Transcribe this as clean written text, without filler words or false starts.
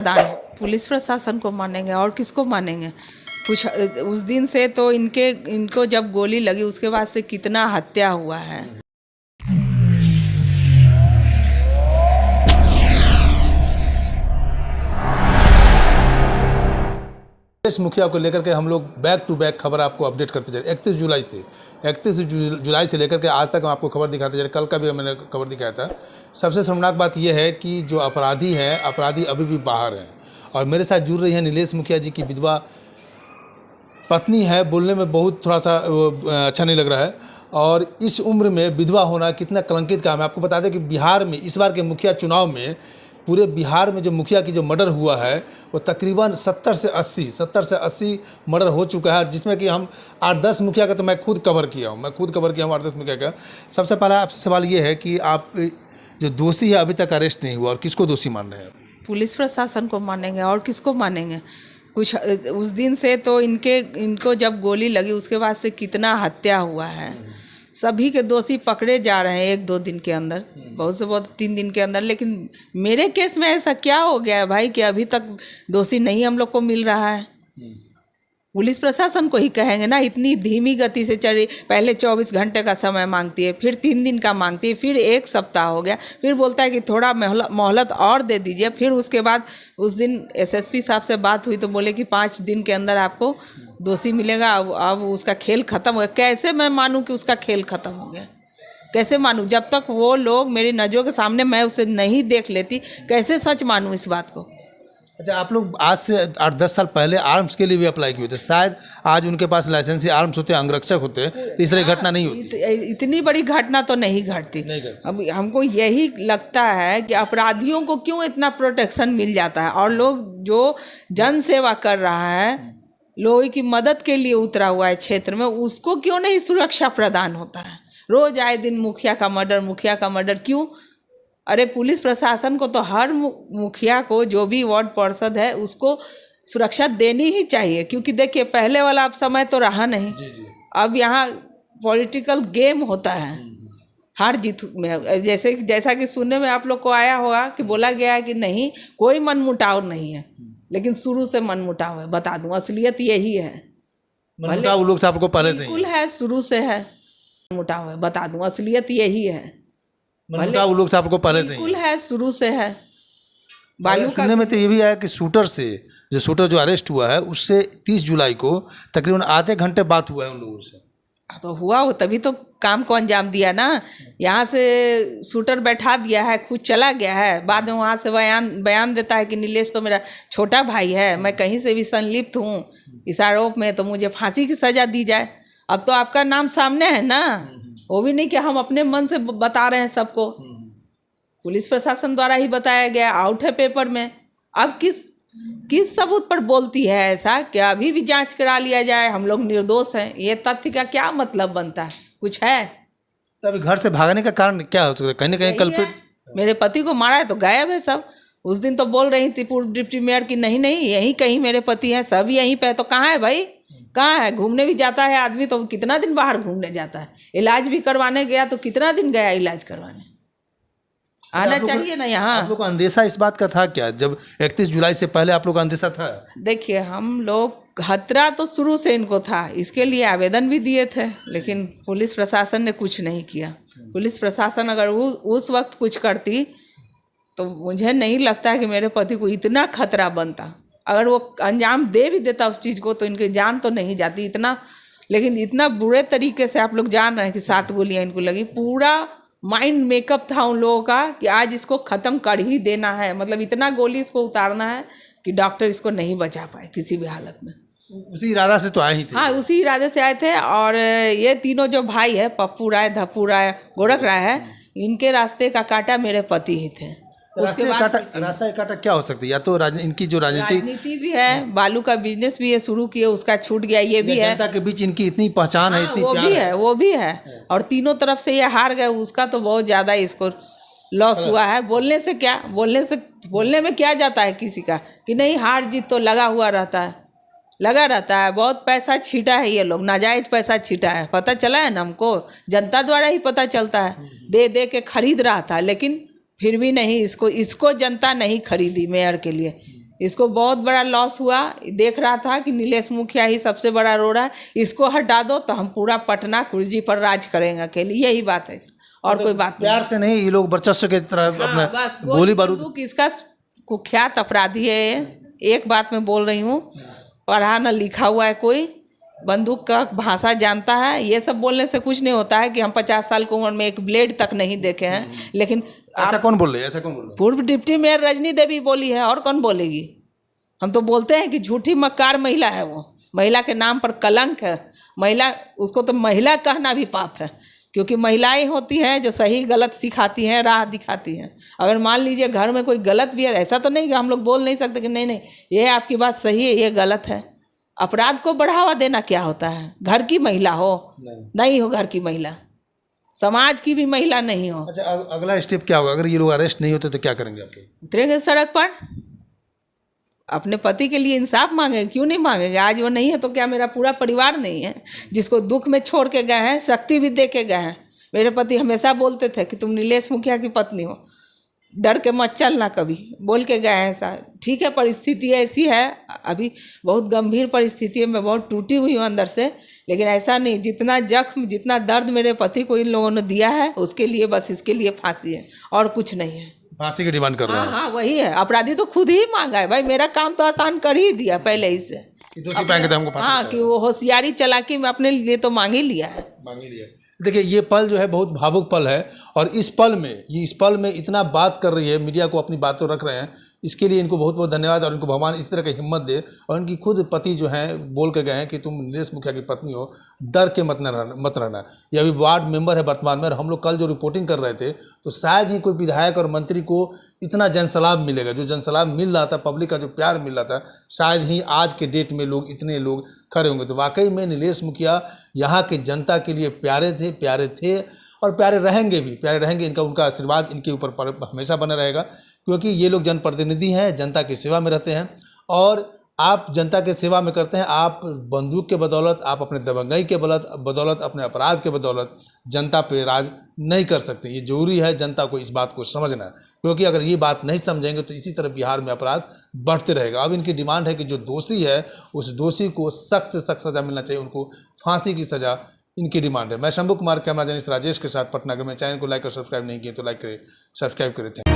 Police प्रशासन को मानेंगे और किसको मानेंगे। कुछ उस दिन से तो इनको जब गोली लगी उसके बाद से कितना हत्या हुआ है। नीलेश मुखिया को लेकर के हम लोग बैक टू बैक खबर आपको अपडेट करते जा रहे हैं। 31 जुलाई से लेकर के आज तक हम आपको खबर दिखाते जा रहे हैं। कल का भी मैंने खबर दिखाया था। सबसे शर्मनाक बात यह है कि जो अपराधी हैं, अपराधी अभी भी बाहर हैं। और मेरे साथ जुड़ रही है नीलेश मुखिया जी की विधवा पत्नी है। बोलने में बहुत थोड़ा सा अच्छा नहीं लग रहा है। और इस उम्र में विधवा होना कितना कलंकित काम है। आपको बता दें कि बिहार में इस बार के मुखिया चुनाव में पूरे बिहार में जो मुखिया की जो मर्डर हुआ है वो तकरीबन 70 से 80 मर्डर हो चुका है, जिसमें कि हम 8-10 मुखिया का तो मैं खुद कवर किया हूँ 8-10 मुखिया का। सबसे पहला आपसे सवाल ये है कि आप जो दोषी है अभी तक अरेस्ट नहीं हुआ और किसको दोषी मान रहे हैं? पुलिस प्रशासन को मानेंगे और किसको मानेंगे। कुछ उस दिन से तो इनको जब गोली लगी उसके बाद से कितना हत्या हुआ है। सभी के दोषी पकड़े जा रहे हैं 1-2 दिन के अंदर, बहुत से बहुत 3 दिन के अंदर। लेकिन मेरे केस में ऐसा क्या हो गया है भाई कि अभी तक दोषी नहीं हम लोग को मिल रहा है। पुलिस प्रशासन को ही कहेंगे ना, इतनी धीमी गति से चली। पहले 24 घंटे का समय मांगती है, फिर 3 दिन का मांगती है, फिर 1 सप्ताह हो गया, फिर बोलता है कि थोड़ा मोहलत और दे दीजिए। फिर उसके बाद उस दिन एसएसपी साहब से बात हुई तो बोले कि 5 दिन के अंदर आपको दोषी मिलेगा। अब उसका खेल ख़त्म हो गया। कैसे मैं मानूं कि उसका खेल ख़त्म हो गया? कैसे मानूं? जब तक वो लोग मेरी नज़रों के सामने मैं उसे नहीं देख लेती, कैसे सच मानूं इस बात को? अच्छा, आप लोग आज से 8-10 साल पहले आर्म्स के लिए भी अप्लाई किए थे। शायद आज उनके पास लाइसेंसी आर्म्स होते, अंगरक्षक होते, तो इस तरह घटना नहीं होती। इतनी बड़ी घटना तो नहीं घटती। अब हमको यही लगता है कि अपराधियों को क्यों इतना प्रोटेक्शन मिल जाता है, और लोग जो जन सेवा कर रहा है, लोगों की मदद के लिए उतरा हुआ है क्षेत्र में, उसको क्यों नहीं सुरक्षा प्रदान होता है? रोज आए दिन मुखिया का मर्डर क्यों? अरे पुलिस प्रशासन को तो हर मुखिया को, जो भी वार्ड पार्षद है, उसको सुरक्षा देनी ही चाहिए। क्योंकि देखिए पहले वाला अब समय तो रहा नहीं। अब यहाँ पॉलिटिकल गेम होता है हार जीत में। जैसा कि सुनने में आप लोग को आया होगा कि बोला गया है कि नहीं, कोई मनमुटाव नहीं है, लेकिन शुरू से मनमुटाव है। बता दूं, असलियत यही है। मनमुटाव लोग आपको पहले से बिल्कुल है, शुरू से है मनमुटाव है। बता दूं, असलियत यही है। मनमुटाव लोग आपको पहले से बिल्कुल है, शुरू से है। बालू का में तो ये भी आया कि शूटर जो अरेस्ट हुआ है उससे 30 जुलाई को तकरीबन आधे घंटे बात हुआ है उन लोगों से। तो हुआ हो तभी तो काम को अंजाम दिया ना। यहाँ से शूटर बैठा दिया है, खुद चला गया है। बाद में वहाँ से बयान देता है कि नीलेश तो मेरा छोटा भाई है, मैं कहीं से भी संलिप्त हूँ इस आरोप में, तो मुझे फांसी की सज़ा दी जाए। अब तो आपका नाम सामने है ना, वो भी नहीं कि हम अपने मन से बता रहे हैं सबको। पुलिस प्रशासन द्वारा ही बताया गया, आउट है पेपर में। अब किस सबूत पर बोलती है ऐसा कि अभी भी जांच करा लिया जाए, हम लोग निर्दोष हैं? ये तथ्य का क्या मतलब बनता है? कुछ है? तब घर से भागने का कारण क्या हो सकता है? कहीं ना कहीं कल्प्रिट मेरे पति को मारा है तो गायब है सब। उस दिन तो बोल रही थी पूर्व डिप्टी मेयर की नहीं यहीं कहीं मेरे पति हैं, सब यहीं पे। तो कहाँ है भाई, कहाँ है? घूमने भी जाता है आदमी तो कितना दिन बाहर घूमने जाता है। इलाज भी करवाने गया तो कितना दिन गया इलाज करवाने? आना चाहिए ना यहाँ। आप लोग को अंदेशा इस बात का था क्या, जब 31 जुलाई से पहले आप लोग का अंदेशा था? देखिए, हम लोग खतरा तो शुरू से इनको था, इसके लिए आवेदन भी दिए थे, लेकिन पुलिस प्रशासन ने कुछ नहीं किया। पुलिस प्रशासन अगर उस वक्त कुछ करती तो मुझे नहीं लगता है कि मेरे पति को इतना खतरा बनता। अगर वो अंजाम दे भी देता उस चीज़ को तो इनकी जान तो नहीं जाती इतना। लेकिन इतना बुरे तरीके से आप लोग जान रहे हैं कि 7 गोलियां इनको लगी। पूरा माइंड मेकअप था उन लोगों का कि आज इसको ख़त्म कर ही देना है। मतलब इतना गोली इसको उतारना है कि डॉक्टर इसको नहीं बचा पाए किसी भी हालत में। उसी इरादा से तो आए ही थे। हाँ, उसी इरादे से आए थे। और ये तीनों जो भाई है, पप्पू राय, धप्पू राय, गोरख राय है, इनके रास्ते का कांटा मेरे पति ही थे। उसके बाद रास्ता का कांटा क्या हो सकता है? या तो इनकी जो राजनीति भी है, बालू का बिजनेस भी है, शुरू किए, उसका छूट गया, ये भी है। जनता के बीच इनकी इतनी पहचान है, इतनी प्यार है, वो भी है। और तीनों तरफ से ये हार गए, उसका तो बहुत ज़्यादा इसको लॉस हुआ है। बोलने में क्या जाता है किसी का कि नहीं, हार जीत तो लगा रहता है। बहुत पैसा छीटा है ये लोग, नाजायज पैसा छीटा है। पता चला है ना हमको, जनता द्वारा ही पता चलता है। दे के खरीद रहा था, लेकिन फिर भी नहीं, इसको जनता नहीं खरीदी मेयर के लिए। इसको बहुत बड़ा लॉस हुआ। देख रहा था कि नीलेश मुखिया ही सबसे बड़ा रो रहा है, इसको हटा दो तो हम पूरा पटना कुर्जी पर राज करेंगे अकेले। यही बात है और कोई बात नहीं। प्यार से नहीं, ये लोग वर्चस्व की तरह हाँ, अपने बस गोली बारूद। बंदूक इसका कुख्यात अपराधी है ये। एक बात मैं बोल रही हूँ, पढ़ा न लिखा हुआ है कोई, बंदूक का भाषा जानता है। ये सब बोलने से कुछ नहीं होता है कि हम 50 साल की उम्र में एक ब्लेड तक नहीं देखे हैं। लेकिन ऐसा कौन बोल रहे हैं, ऐसा कौन बोल रहे हैं? पूर्व डिप्टी मेयर रजनी देवी बोली है, और कौन बोलेगी। हम तो बोलते हैं कि झूठी मक्कार महिला है वो, महिला के नाम पर कलंक है। महिला, उसको तो महिला कहना भी पाप है, क्योंकि महिलाएं होती हैं जो सही गलत सिखाती हैं, राह दिखाती हैं। अगर मान लीजिए घर में कोई गलत भी है, ऐसा तो नहीं कि हम लोग बोल नहीं सकते कि नहीं नहीं ये आपकी बात सही है, ये गलत है। अपराध को बढ़ावा देना क्या होता है? घर की महिला हो नहीं हो, घर की महिला, समाज की भी महिला नहीं हो। अच्छा, अगला स्टेप क्या होगा? अगर ये लोग अरेस्ट नहीं होते तो क्या करेंगे आप लोग? उतरेंगे सड़क पर, अपने पति के लिए इंसाफ मांगेंगे। क्यों नहीं मांगेंगे? आज वो नहीं है तो क्या मेरा पूरा परिवार नहीं है जिसको दुख में छोड़ के गए हैं, शक्ति भी दे के गए हैं। मेरे पति हमेशा बोलते थे कि तुम नीलेश मुखिया की पत्नी हो, डर के मत चलना, कभी बोल के गए हैं। ऐसा ठीक है, परिस्थिति ऐसी है, अभी बहुत गंभीर परिस्थिति है, मैं बहुत टूटी हुई हूँ अंदर से। लेकिन ऐसा नहीं, जितना जख्म, जितना दर्द मेरे पति को इन लोगों ने दिया है, उसके लिए बस इसके लिए फांसी है और कुछ नहीं है। फांसी की डिमांड कर रहे हैं? हाँ, वही है। अपराधी तो खुद ही मांगा है भाई, मेरा काम तो आसान कर ही दिया पहले ही से। दोषी पाएंगे तो हमको फांसी। हाँ, कि वो होशियारी चालाकी में अपने लिए तो मांग ही लिया है। मांग ही लिया। देखिए, ये पल जो है बहुत भावुक पल है, और इस पल में इतना बात कर रही है, मीडिया को अपनी बातों रख रहे हैं, इसके लिए इनको बहुत बहुत धन्यवाद। और इनको भगवान इस तरह की हिम्मत दे। और इनकी खुद पति जो हैं बोल के गए हैं कि तुम नीलेश मुखिया की पत्नी हो, डर के मत रहना। ये अभी वार्ड मेंबर है वर्तमान में, और हम लोग कल जो रिपोर्टिंग कर रहे थे तो शायद ही कोई विधायक और मंत्री को इतना जनसलाभ मिलेगा। जो जनसलाभ मिल रहा था, पब्लिक का जो प्यार मिल रहा था, शायद ही आज के डेट में लोग इतने लोग खड़े होंगे। तो वाकई में नीलेश मुखिया यहाँ की जनता के लिए प्यारे थे और प्यारे रहेंगे। उनका आशीर्वाद इनके ऊपर हमेशा बना रहेगा, क्योंकि ये लोग जनप्रतिनिधि हैं, जनता की सेवा में रहते हैं। और आप जनता के सेवा में करते हैं, आप बंदूक के बदौलत, आप अपने दबंगई के बदौलत, अपने अपराध के बदौलत जनता पे राज नहीं कर सकते। ये जरूरी है जनता को इस बात को समझना, क्योंकि अगर ये बात नहीं समझेंगे तो इसी तरह बिहार में अपराध बढ़ते रहेगा। अब इनकी डिमांड है कि जो दोषी है उस दोषी को सख्त से सख्त सज़ा मिलना चाहिए, उनको फांसी की सज़ा इनकी डिमांड है। मैं शंभू कुमार, कैमरा जर्नलिस्ट राजेश के साथ पटना के। मैं चैनल को लाइक और सब्सक्राइब नहीं किए तो लाइक करें, सब्सक्राइब करें।